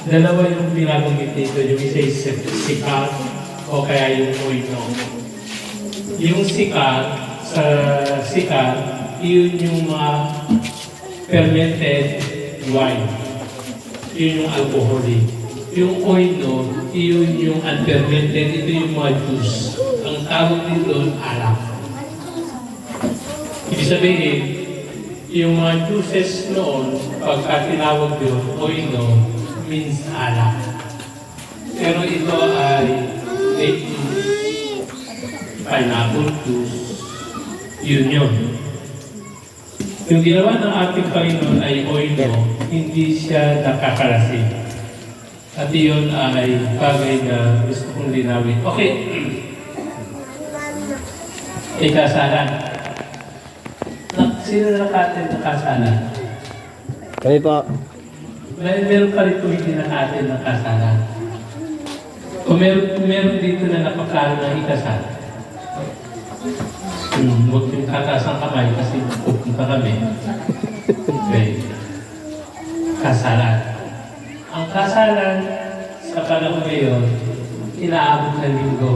Dalawa yung binabanggit dito, yung isa is sikat o kaya yung oino. Yung sikat, sa sikat, yun yung mga fermented wine. Yun yung alcoholic. Yung oino, yun yung unfermented, ito yung mga juice. Ang tawag din doon, alak. Ibig sabihin, yung mga juices noon, pagka tinawag yun, oino, means alak. Pero ito ay grape juice, pineapple juice, yun yun. Yung ginawa ng ating Panginoon ay oino, hindi siya nakakalasing. At yun ay bagay na gusto kong linawin. Okay. Ikasalan. Sino nakatin ng kasalan? Kami po. Meron pa rin hindi nakatin ng kasalan. O meron dito na napakalo ng ikasal. Huwag yung tataas ang kamay kasi pupunta kami. Okay. Kasalan. Ang kasalan sa panahon ngayon, inaabot ng linggo.